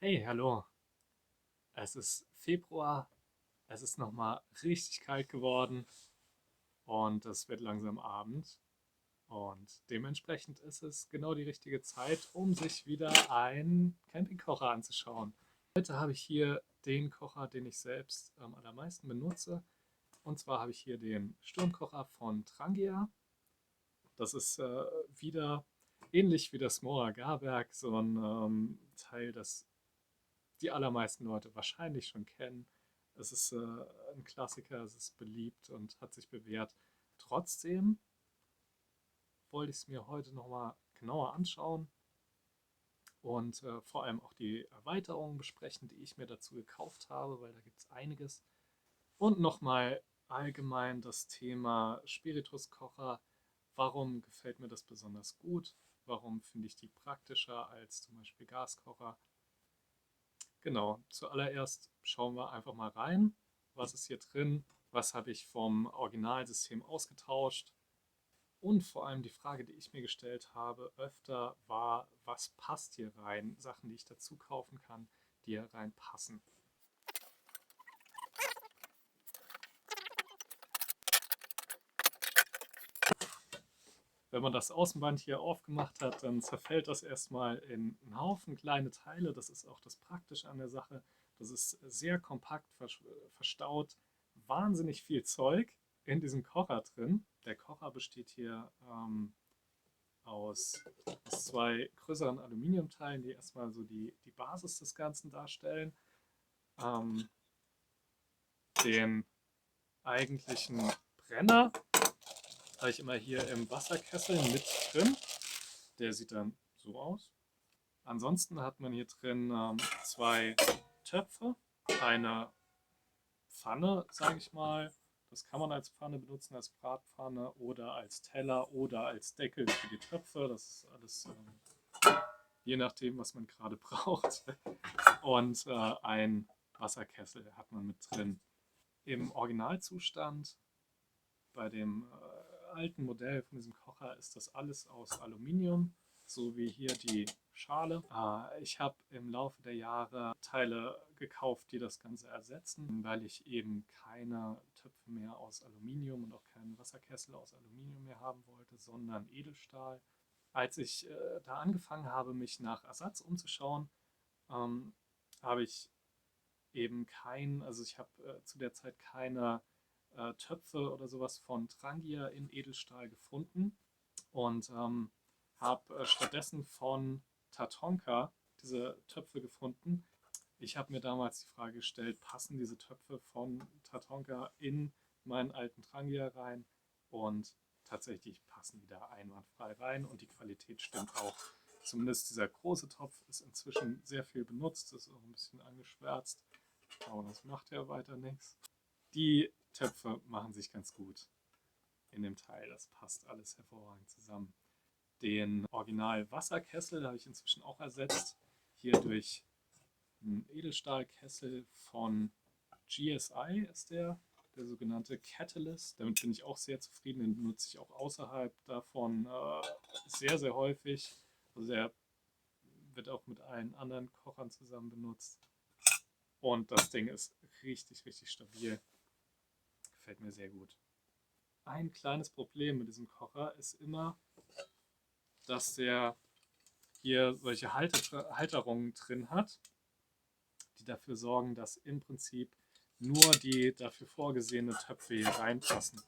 Hey, hallo. Es ist Februar, es ist nochmal richtig kalt geworden und es wird langsam Abend. Und dementsprechend ist es genau die richtige Zeit, um sich wieder einen Campingkocher anzuschauen. Heute habe ich hier den Kocher, den ich selbst am allermeisten benutze. Und zwar habe ich hier den Sturmkocher von Trangia. Das ist wieder ähnlich wie das Mora Garberg, so ein Teil, das die allermeisten Leute wahrscheinlich schon kennen. Es ist ein Klassiker, es ist beliebt und hat sich bewährt. Trotzdem wollte ich es mir heute nochmal genauer anschauen und vor allem auch die Erweiterungen besprechen, die ich mir dazu gekauft habe, weil da gibt es einiges. Und nochmal allgemein das Thema Spirituskocher. Warum gefällt mir das besonders gut? Warum finde ich die praktischer als zum Beispiel Gaskocher? Genau, zuallererst schauen wir einfach mal rein. Was ist hier drin? Was habe ich vom Originalsystem ausgetauscht? Und vor allem die Frage, die ich mir gestellt habe, öfter war, was passt hier rein? Sachen, die ich dazu kaufen kann, die hier reinpassen. Wenn man das Außenband hier aufgemacht hat, dann zerfällt das erstmal in einen Haufen kleine Teile. Das ist auch das Praktische an der Sache. Das ist sehr kompakt verstaut. Wahnsinnig viel Zeug in diesem Kocher drin. Der Kocher besteht hier aus, aus zwei größeren Aluminiumteilen, die erstmal so die Basis des Ganzen darstellen. Ähm, den eigentlichen Brenner habe ich immer hier im Wasserkessel mit drin. Der sieht dann so aus. Ansonsten hat man hier drin zwei Töpfe, eine Pfanne, sage ich mal. Das kann man als Pfanne benutzen, als Bratpfanne oder als Teller oder als Deckel für die Töpfe. Das ist alles je nachdem, was man gerade braucht. Und ein Wasserkessel hat man mit drin. Im Originalzustand bei dem alten Modell von diesem Kocher ist das alles aus Aluminium, so wie hier die Schale. Ich habe im Laufe der Jahre Teile gekauft, die das Ganze ersetzen, weil ich eben keine Töpfe mehr aus Aluminium und auch keinen Wasserkessel aus Aluminium mehr haben wollte, sondern Edelstahl. Als ich da angefangen habe, mich nach Ersatz umzuschauen, ähm, habe ich eben also ich habe zu der Zeit keine Töpfe oder sowas von Trangia in Edelstahl gefunden und habe stattdessen von Tatonka diese Töpfe gefunden. Ich habe mir damals die Frage gestellt, passen diese Töpfe von Tatonka in meinen alten Trangia rein? Und tatsächlich passen die da einwandfrei rein und die Qualität stimmt auch. Zumindest dieser große Topf ist inzwischen sehr viel benutzt, ist auch ein bisschen angeschwärzt, aber das macht ja weiter nichts. Die Töpfe machen sich ganz gut in dem Teil, das passt alles hervorragend zusammen. Den Original Wasserkessel habe ich inzwischen auch ersetzt, hier durch einen Edelstahlkessel von GSI ist der sogenannte Catalyst. Damit bin ich auch sehr zufrieden, den benutze ich auch außerhalb davon sehr, sehr häufig. Also der wird auch mit allen anderen Kochern zusammen benutzt. Und das Ding ist richtig, richtig stabil. Gefällt mir sehr gut. Ein kleines Problem mit diesem Kocher ist immer, dass der hier solche Halterungen drin hat, die dafür sorgen, dass im Prinzip nur die dafür vorgesehenen Töpfe hier reinpassen.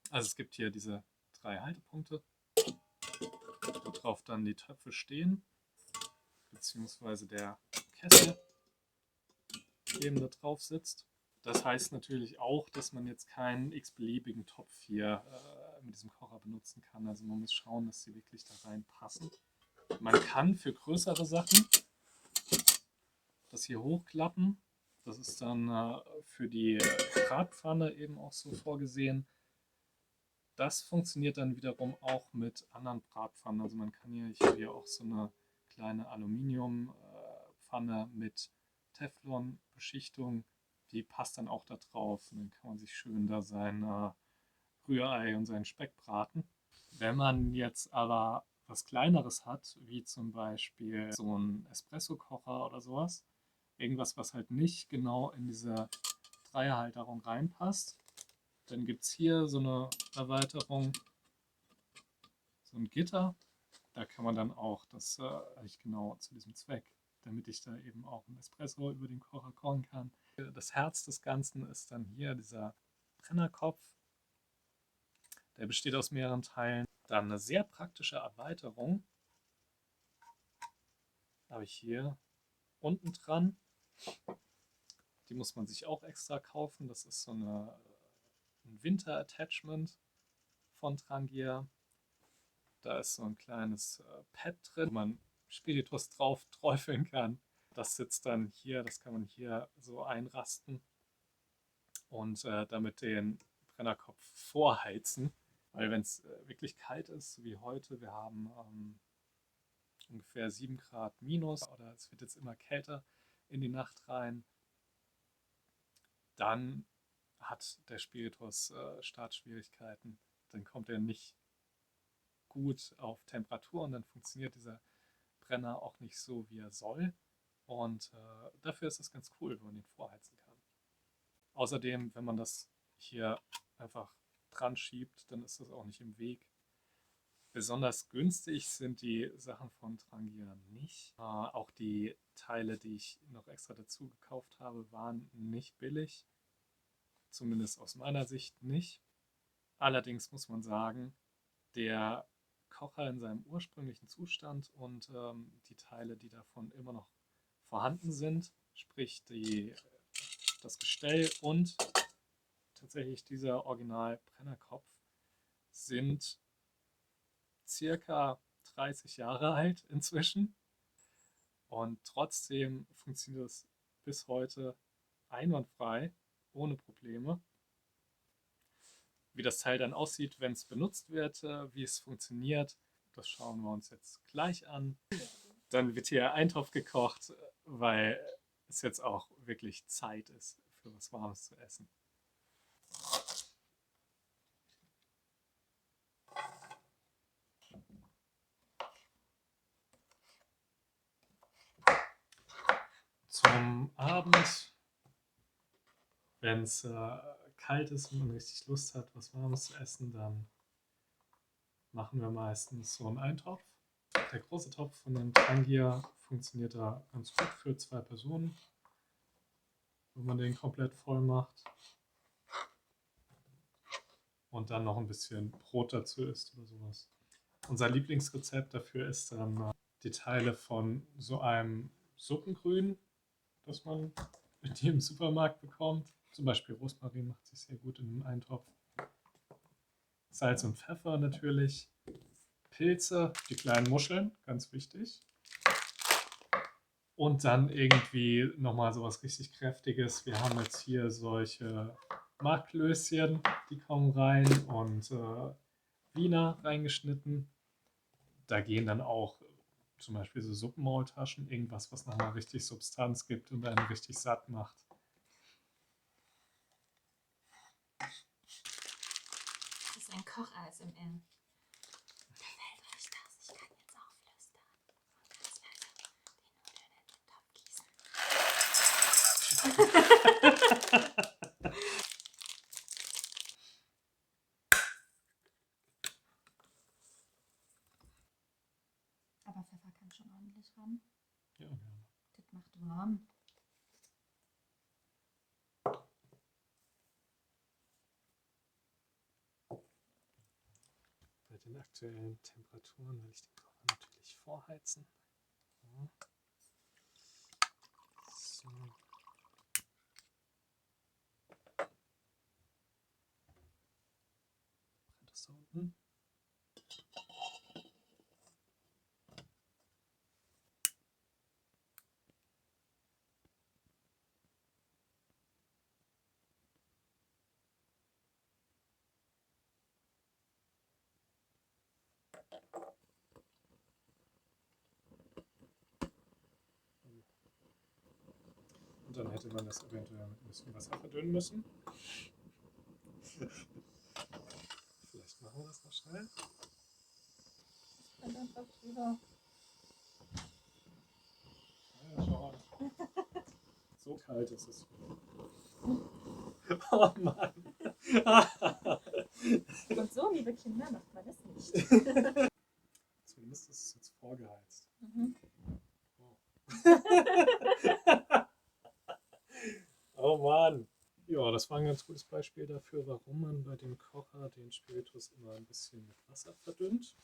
Also es gibt hier diese drei Haltepunkte, worauf dann die Töpfe stehen, beziehungsweise der Kessel eben da drauf sitzt. Das heißt natürlich auch, dass man jetzt keinen x-beliebigen Topf hier mit diesem Kocher benutzen kann. Also man muss schauen, dass sie wirklich da reinpassen. Man kann für größere Sachen das hier hochklappen. Das ist dann für die Bratpfanne eben auch so vorgesehen. Das funktioniert dann wiederum auch mit anderen Bratpfannen. Also man kann hier, ich habe hier auch so eine kleine Aluminiumpfanne mit Teflon-Beschichtung. Die passt dann auch da drauf. Und dann kann man sich schön da sein Rührei und seinen Speck braten. Wenn man jetzt aber was Kleineres hat, wie zum Beispiel so ein Espresso-Kocher oder sowas, irgendwas, was halt nicht genau in diese Dreierhalterung reinpasst. Dann gibt es hier so eine Erweiterung, so ein Gitter. Da kann man dann auch, das eigentlich genau zu diesem Zweck, damit ich da eben auch einen Espresso über den Kocher kochen kann. Das Herz des Ganzen ist dann hier dieser Brennerkopf. Der besteht aus mehreren Teilen. Dann eine sehr praktische Erweiterung habe ich hier unten dran. Die muss man sich auch extra kaufen. Das ist so ein Winter-Attachment von Trangia. Da ist so ein kleines Pad drin, wo man Spiritus drauf träufeln kann. Das sitzt dann hier, das kann man hier so einrasten und damit den Brennerkopf vorheizen. Weil wenn es wirklich kalt ist, so wie heute, wir haben ungefähr 7 Grad minus oder es wird jetzt immer kälter in die Nacht rein, dann hat der Spiritus Startschwierigkeiten. Dann kommt er nicht gut auf Temperatur und dann funktioniert dieser Brenner auch nicht so, wie er soll. Und dafür ist es ganz cool, wenn man den vorheizen kann. Außerdem, wenn man das hier einfach dran schiebt, dann ist das auch nicht im Weg. Besonders günstig sind die Sachen von Trangia nicht. Auch die Teile, die ich noch extra dazu gekauft habe, waren nicht billig. Zumindest aus meiner Sicht nicht. Allerdings muss man sagen, der Kocher in seinem ursprünglichen Zustand und die Teile, die davon immer noch vorhanden sind, sprich das Gestell und tatsächlich dieser Original-Brennerkopf, sind circa 30 Jahre alt inzwischen und trotzdem funktioniert es bis heute einwandfrei, ohne Probleme. Wie das Teil dann aussieht, wenn es benutzt wird, wie es funktioniert, das schauen wir uns jetzt gleich an. Dann wird hier Eintopf gekocht, weil es jetzt auch wirklich Zeit ist, für was Warmes zu essen. Zum Abend, wenn es kalt ist und man richtig Lust hat, was Warmes zu essen, dann machen wir meistens so einen Eintopf. Der große Topf von dem Trangia funktioniert da ganz gut für 2 Personen, wenn man den komplett voll macht. Und dann noch ein bisschen Brot dazu isst oder sowas. Unser Lieblingsrezept dafür ist dann die Teile von so einem Suppengrün, das man mit im Supermarkt bekommt. Zum Beispiel Rosmarin macht sich sehr gut in den Eintopf. Salz und Pfeffer natürlich. Pilze, die kleinen Muscheln, ganz wichtig. Und dann irgendwie nochmal sowas richtig Kräftiges. Wir haben jetzt hier solche Marklöschen, die kommen rein und Wiener reingeschnitten. Da gehen dann auch zum Beispiel so Suppenmaultaschen, irgendwas, was nochmal richtig Substanz gibt und einen richtig satt macht. Das ist ein Koch-ASMR. Gefällt euch das? Ich kann jetzt auch flüstern. Und ganz leise die Nudeln in den Topf gießen. Aber Pfeffer kann schon ordentlich ran. Ja. Das macht warm. Bei den aktuellen Temperaturen will ich den Kocher natürlich vorheizen. Ja. So. Brennt das da unten? Und dann hätte man das eventuell mit ein bisschen Wasser verdünnen müssen. Vielleicht machen wir das noch schnell. Und einfach drüber. Ja, schau an. So kalt ist es. Oh Mann. Und so, liebe Kinder, macht man es nicht. Zumindest ist es jetzt vorgeheizt. Mhm. Oh Mann. Ja, das war ein ganz gutes Beispiel dafür, warum man bei dem Kocher den Spiritus immer ein bisschen mit Wasser verdünnt.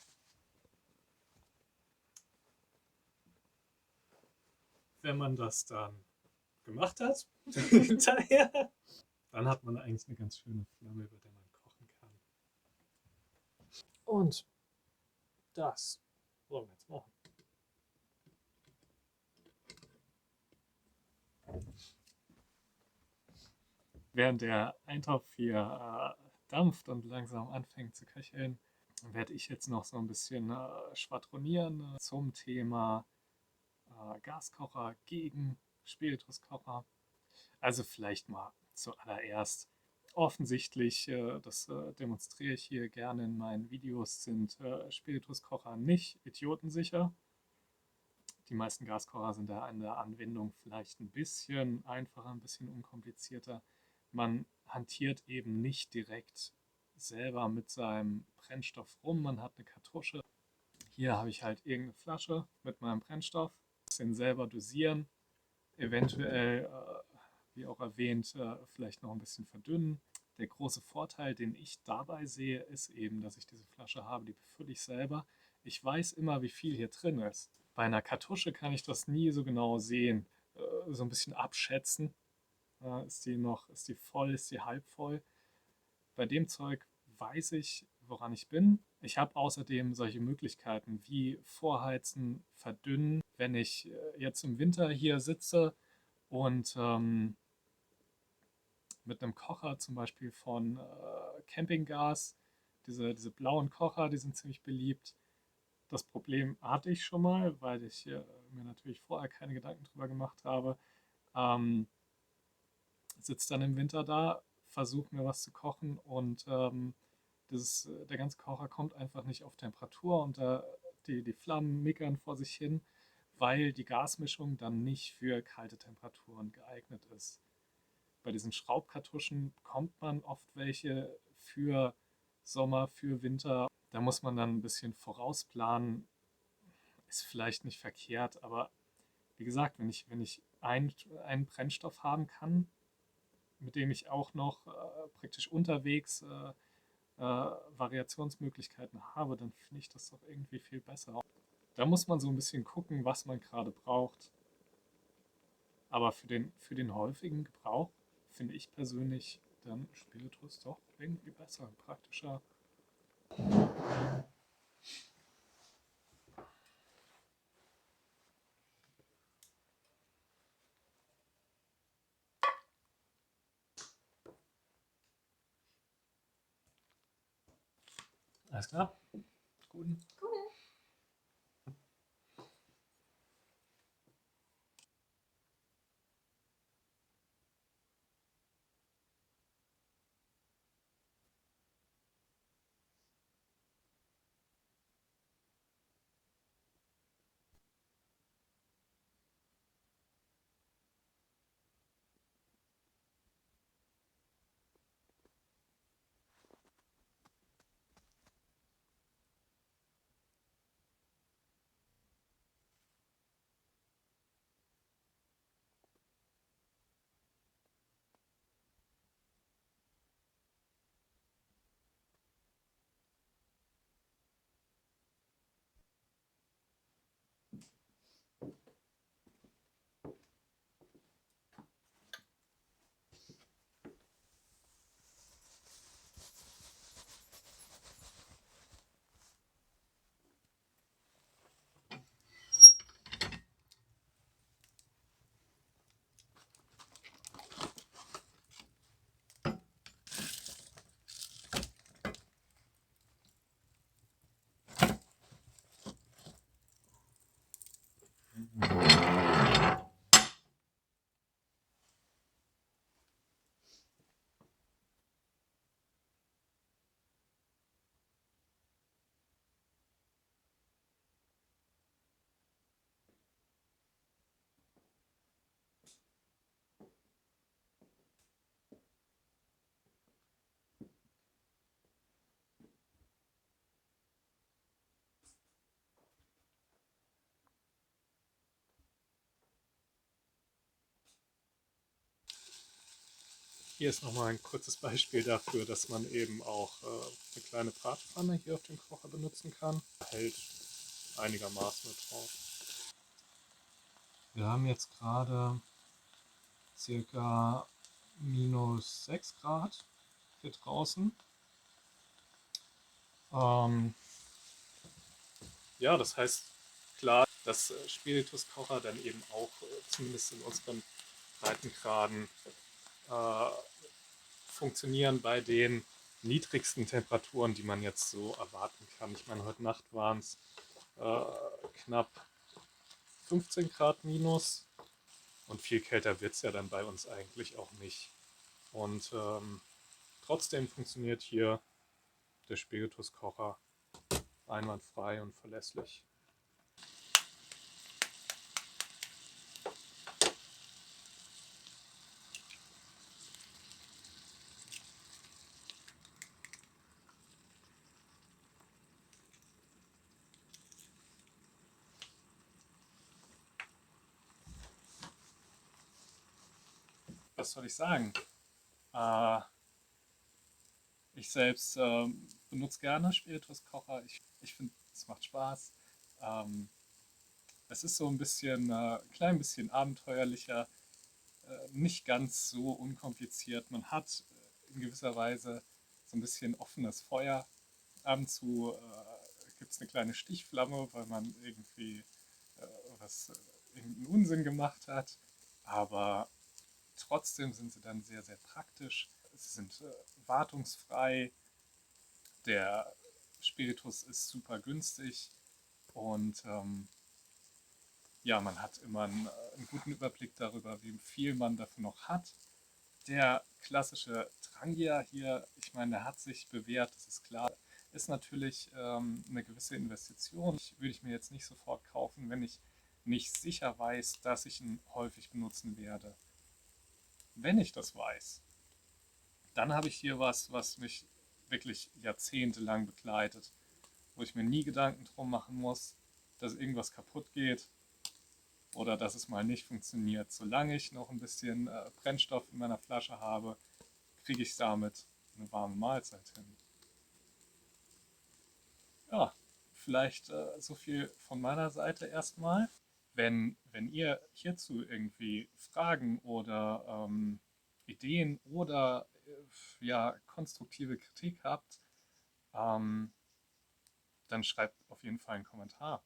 Wenn man das dann gemacht hat, hinterher, dann hat man eigentlich eine ganz schöne Flamme, über der man kochen kann. Und das wollen wir jetzt machen. Während der Eintopf hier dampft und langsam anfängt zu köcheln, werde ich jetzt noch so ein bisschen schwadronieren zum Thema Gaskocher gegen Spirituskocher. Also vielleicht mal zuallererst. Offensichtlich, das demonstriere ich hier gerne in meinen Videos, sind Spirituskocher nicht idiotensicher. Die meisten Gaskocher sind da in der Anwendung vielleicht ein bisschen einfacher, ein bisschen unkomplizierter. Man hantiert eben nicht direkt selber mit seinem Brennstoff rum. Man hat eine Kartusche. Hier habe ich halt irgendeine Flasche mit meinem Brennstoff. Den selber dosieren, eventuell, wie auch erwähnt, vielleicht noch ein bisschen verdünnen. Der große Vorteil, den ich dabei sehe, ist eben, dass ich diese Flasche habe, die befülle ich selber. Ich weiß immer, wie viel hier drin ist. Bei einer Kartusche kann ich das nie so genau sehen, so ein bisschen abschätzen. Ist die voll, ist die halb voll? Bei dem Zeug weiß ich, woran ich bin. Ich habe außerdem solche Möglichkeiten wie Vorheizen, Verdünnen. Wenn ich jetzt im Winter hier sitze und mit einem Kocher zum Beispiel von Campinggas, diese blauen Kocher, die sind ziemlich beliebt. Das Problem hatte ich schon mal, weil ich mir natürlich vorher keine Gedanken drüber gemacht habe. Ähm, Sitze dann im Winter da, versuche mir was zu kochen und der ganze Kocher kommt einfach nicht auf Temperatur und die Flammen mickern vor sich hin, weil die Gasmischung dann nicht für kalte Temperaturen geeignet ist. Bei diesen Schraubkartuschen bekommt man oft welche für Sommer, für Winter. Da muss man dann ein bisschen vorausplanen. Ist vielleicht nicht verkehrt, aber wie gesagt, wenn ich einen Brennstoff haben kann, mit dem ich auch noch praktisch unterwegs Variationsmöglichkeiten habe, dann finde ich das doch irgendwie viel besser. Da muss man so ein bisschen gucken, was man gerade braucht. Aber für den häufigen Gebrauch finde ich persönlich dann Spiritus doch irgendwie besser, praktischer. Alles klar? Guten. Cool. Hier ist nochmal ein kurzes Beispiel dafür, dass man eben auch eine kleine Bratpfanne hier auf dem Kocher benutzen kann. Hält einigermaßen drauf. Wir haben jetzt gerade circa -6 Grad hier draußen. Ja, das heißt klar, dass Spirituskocher dann eben auch zumindest in unseren Breitengraden funktionieren bei den niedrigsten Temperaturen, die man jetzt so erwarten kann. Ich meine, heute Nacht waren es knapp 15 Grad minus und viel kälter wird es ja dann bei uns eigentlich auch nicht. Und trotzdem funktioniert hier der Spirituskocher einwandfrei und verlässlich. Was soll ich sagen? Ich selbst benutze gerne Spirituskocher. Ich finde, es macht Spaß. Es ist so ein bisschen, klein bisschen abenteuerlicher, nicht ganz so unkompliziert. Man hat in gewisser Weise so ein bisschen offenes Feuer. Ab und zu gibt es eine kleine Stichflamme, weil man irgendwie irgendeinen Unsinn gemacht hat. Aber trotzdem sind sie dann sehr, sehr praktisch. Sie sind wartungsfrei. Der Spiritus ist super günstig und ja, man hat immer einen guten Überblick darüber, wie viel man dafür noch hat. Der klassische Trangia hier, ich meine, der hat sich bewährt, das ist klar. Ist natürlich eine gewisse Investition. Würde ich mir jetzt nicht sofort kaufen, wenn ich nicht sicher weiß, dass ich ihn häufig benutzen werde. Wenn ich das weiß, dann habe ich hier was mich wirklich jahrzehntelang begleitet, wo ich mir nie Gedanken drum machen muss, dass irgendwas kaputt geht oder dass es mal nicht funktioniert. Solange ich noch ein bisschen Brennstoff in meiner Flasche habe, kriege ich damit eine warme Mahlzeit hin. Ja, vielleicht so viel von meiner Seite erstmal. Wenn ihr hierzu irgendwie Fragen oder Ideen oder ja, konstruktive Kritik habt, ähm, dann schreibt auf jeden Fall einen Kommentar.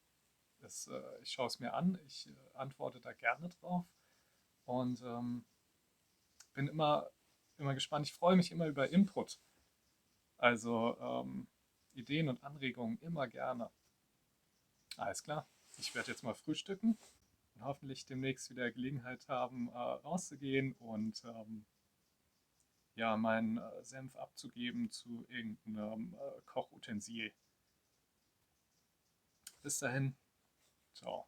Ich schaue es mir an, ich antworte da gerne drauf und bin immer gespannt. Ich freue mich immer über Input. Also Ideen und Anregungen immer gerne. Alles klar, ich werde jetzt mal frühstücken und hoffentlich demnächst wieder Gelegenheit haben, rauszugehen und ja, meinen Senf abzugeben zu irgendeinem Kochutensil. Bis dahin, ciao.